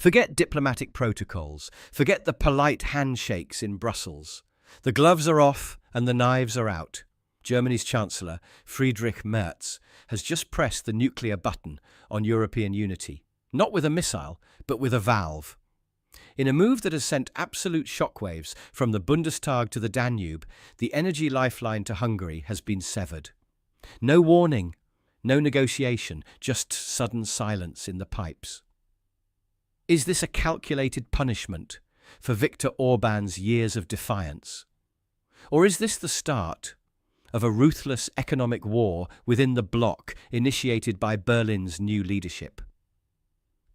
Forget diplomatic protocols. Forget the polite handshakes in Brussels. The gloves are off and the knives are out. Germany's chancellor, Friedrich Merz, has just pressed the nuclear button on European unity. Not with a missile, but with a valve. In a move that has sent absolute shockwaves from the Bundestag to the Danube, the energy lifeline to Hungary has been severed. No warning, no negotiation, just sudden silence in the pipes. Is this a calculated punishment for Viktor Orbán's years of defiance? Or is this the start of a ruthless economic war within the bloc initiated by Berlin's new leadership?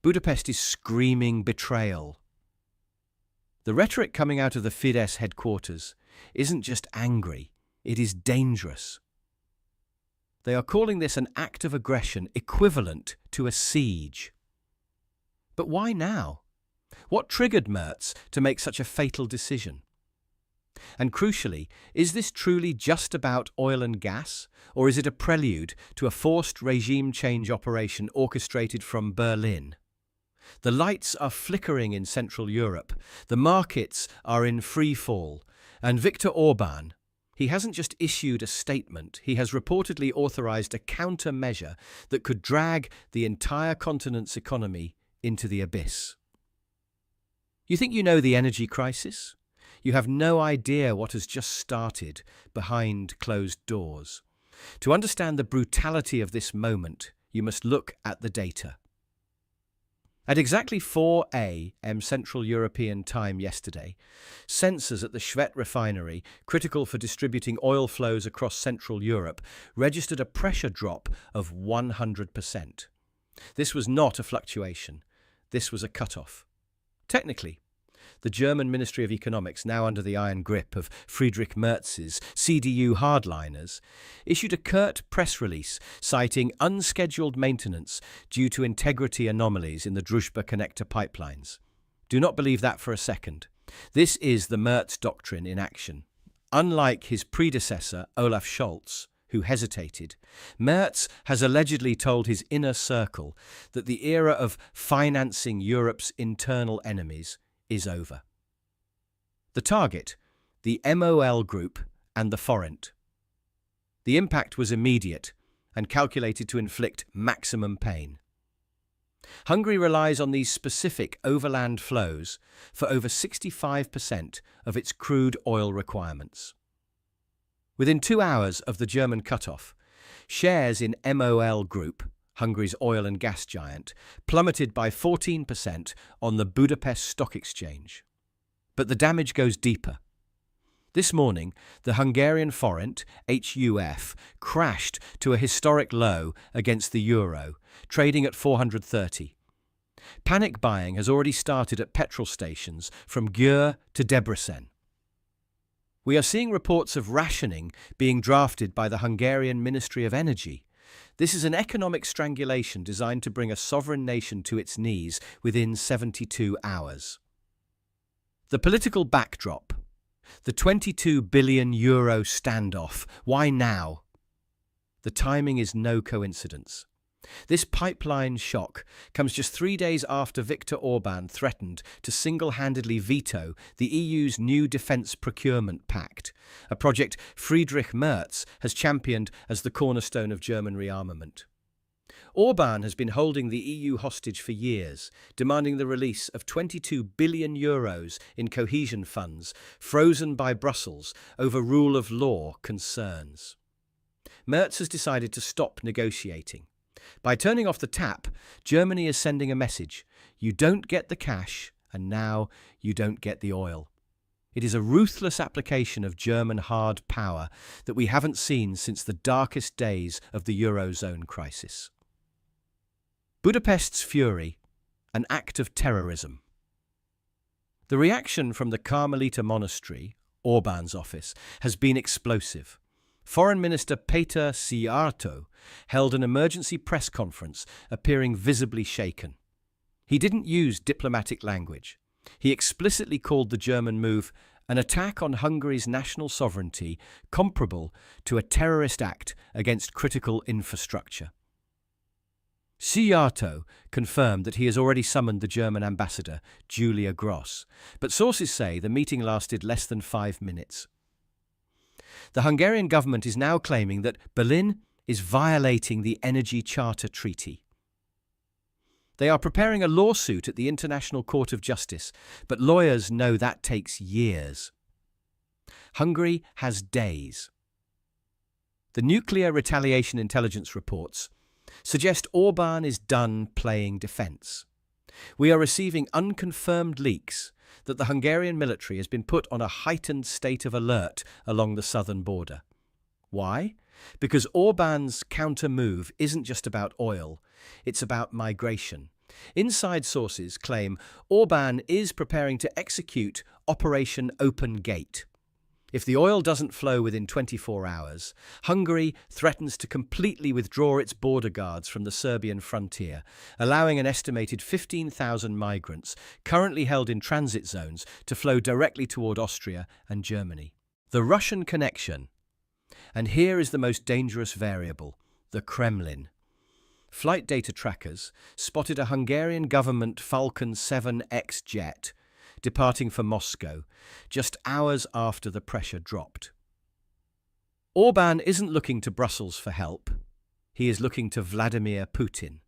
Budapest is screaming betrayal. The rhetoric coming out of the Fidesz headquarters isn't just angry, it is dangerous. They are calling this an act of aggression equivalent to a siege. But why now? What triggered Merz to make such a fatal decision? And crucially, is this truly just about oil and gas, or is it a prelude to a forced regime change operation orchestrated from Berlin? The lights are flickering in Central Europe, the markets are in free fall, and Viktor Orbán, he hasn't just issued a statement, he has reportedly authorized a countermeasure that could drag the entire continent's economy into the abyss. You think you know the energy crisis? You have no idea what has just started behind closed doors. To understand the brutality of this moment, you must look at the data. At exactly 4 a.m. Central European time yesterday, sensors at the Schwedt refinery, critical for distributing oil flows across Central Europe, registered a pressure drop of 100%. This was not a fluctuation. This was a cut-off. Technically, the German Ministry of Economics, now under the iron grip of Friedrich Merz's CDU hardliners, issued a curt press release citing unscheduled maintenance due to integrity anomalies in the Druzhba connector pipelines. Do not believe that for a second. This is the Merz doctrine in action. Unlike his predecessor, Olaf Scholz, who hesitated, Merz has allegedly told his inner circle that the era of financing Europe's internal enemies is over. The target, the MOL group and the forint. The impact was immediate and calculated to inflict maximum pain. Hungary relies on these specific overland flows for over 65% of its crude oil requirements. Within 2 hours of the German cutoff, shares in MOL Group, Hungary's oil and gas giant, plummeted by 14% on the Budapest Stock Exchange. But the damage goes deeper. This morning, the Hungarian forint, HUF, crashed to a historic low against the euro, trading at 430. Panic buying has already started at petrol stations from Győr to Debrecen. We are seeing reports of rationing being drafted by the Hungarian Ministry of Energy. This is an economic strangulation designed to bring a sovereign nation to its knees within 72 hours. The political backdrop. The €22 billion standoff. Why now? The timing is no coincidence. This pipeline shock comes just 3 days after Viktor Orbán threatened to single-handedly veto the EU's new defence procurement pact, a project Friedrich Merz has championed as the cornerstone of German rearmament. Orbán has been holding the EU hostage for years, demanding the release of €22 billion in cohesion funds frozen by Brussels over rule of law concerns. Merz has decided to stop negotiating. By turning off the tap, Germany is sending a message. You don't get the cash, and now you don't get the oil. It is a ruthless application of German hard power that we haven't seen since the darkest days of the Eurozone crisis. Budapest's fury, an act of terrorism. The reaction from the Carmelita monastery, Orbán's office, has been explosive. Foreign Minister Péter Szijjártó held an emergency press conference, appearing visibly shaken. He didn't use diplomatic language. He explicitly called the German move an attack on Hungary's national sovereignty comparable to a terrorist act against critical infrastructure. Seattle confirmed that he has already summoned the German ambassador, Julia Gross, but sources say the meeting lasted less than 5 minutes. The Hungarian government is now claiming that Berlin is violating the Energy Charter Treaty. They are preparing a lawsuit at the International Court of Justice, but lawyers know that takes years. Hungary has days. The nuclear retaliation intelligence reports suggest Orbán is done playing defence. We are receiving unconfirmed leaks that the Hungarian military has been put on a heightened state of alert along the southern border. Why? Because Orbán's counter-move isn't just about oil, it's about migration. Inside sources claim Orbán is preparing to execute Operation Open Gate. If the oil doesn't flow within 24 hours, Hungary threatens to completely withdraw its border guards from the Serbian frontier, allowing an estimated 15,000 migrants currently held in transit zones to flow directly toward Austria and Germany. The Russian connection. And here is the most dangerous variable, the Kremlin. Flight data trackers spotted a Hungarian government Falcon 7X jet departing for Moscow just hours after the pressure dropped. Orbán isn't looking to Brussels for help. He is looking to Vladimir Putin.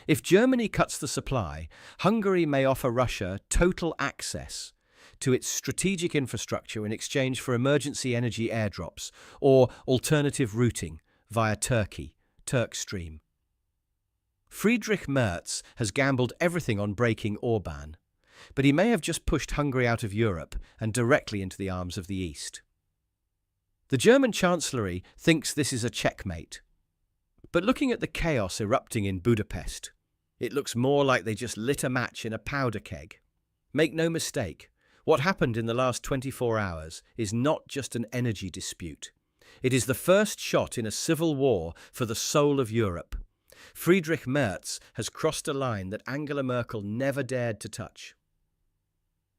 If Germany cuts the supply, Hungary may offer Russia total access to its strategic infrastructure in exchange for emergency energy airdrops or alternative routing via Turkey, Turk Stream. Friedrich Merz has gambled everything on breaking Orbán, but he may have just pushed Hungary out of Europe and directly into the arms of the East. The German chancellery thinks this is a checkmate, but looking at the chaos erupting in Budapest, it looks more like they just lit a match in a powder keg. Make no mistake, what happened in the last 24 hours is not just an energy dispute. It is the first shot in a civil war for the soul of Europe. Friedrich Merz has crossed a line that Angela Merkel never dared to touch.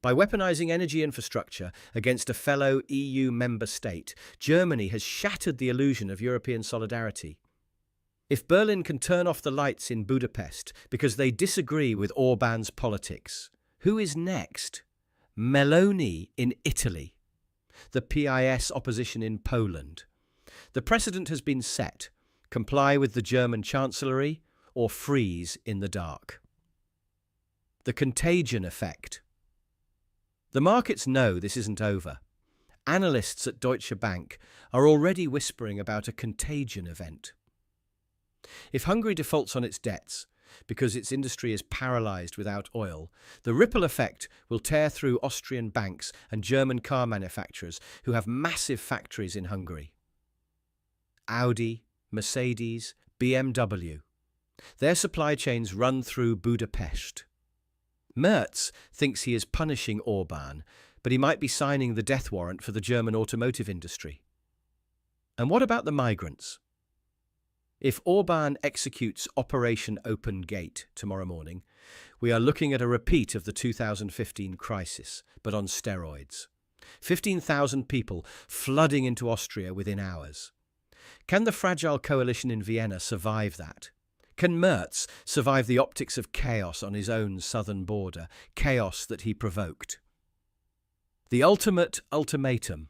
By weaponizing energy infrastructure against a fellow EU member state, Germany has shattered the illusion of European solidarity. If Berlin can turn off the lights in Budapest because they disagree with Orbán's politics, who is next? Meloni in Italy, the PIS opposition in Poland. The precedent has been set. Comply with the German chancellery or freeze in the dark. The contagion effect. The markets know this isn't over. Analysts at Deutsche Bank are already whispering about a contagion event. If Hungary defaults on its debts because its industry is paralysed without oil, the ripple effect will tear through Austrian banks and German car manufacturers who have massive factories in Hungary. Audi, Mercedes, BMW. Their supply chains run through Budapest. Merz thinks he is punishing Orbán, but he might be signing the death warrant for the German automotive industry. And what about the migrants? If Orbán executes Operation Open Gate tomorrow morning, we are looking at a repeat of the 2015 crisis, but on steroids. 15,000 people flooding into Austria within hours. Can the fragile coalition in Vienna survive that? Can Merz survive the optics of chaos on his own southern border, chaos that he provoked? The ultimate ultimatum.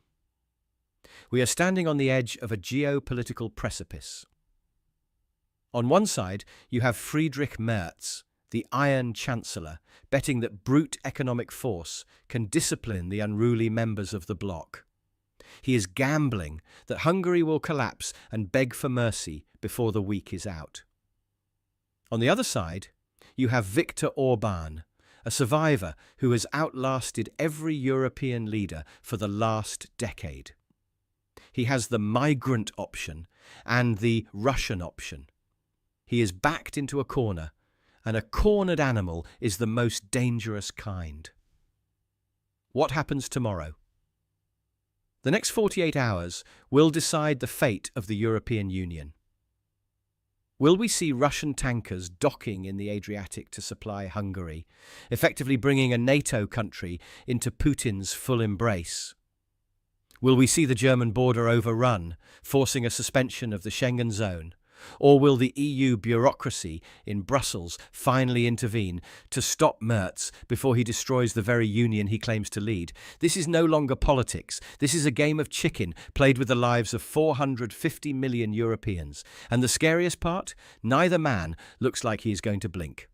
We are standing on the edge of a geopolitical precipice. On one side, you have Friedrich Merz, the Iron Chancellor, betting that brute economic force can discipline the unruly members of the bloc. He is gambling that Hungary will collapse and beg for mercy before the week is out. On the other side, you have Viktor Orbán, a survivor who has outlasted every European leader for the last decade. He has the migrant option and the Russian option. He is backed into a corner, and a cornered animal is the most dangerous kind. What happens tomorrow? The next 48 hours will decide the fate of the European Union. Will we see Russian tankers docking in the Adriatic to supply Hungary, effectively bringing a NATO country into Putin's full embrace? Will we see the German border overrun, forcing a suspension of the Schengen zone? Or will the EU bureaucracy in Brussels finally intervene to stop Merz before he destroys the very union he claims to lead? This is no longer politics. This is a game of chicken played with the lives of 450 million Europeans. And the scariest part? Neither man looks like he is going to blink.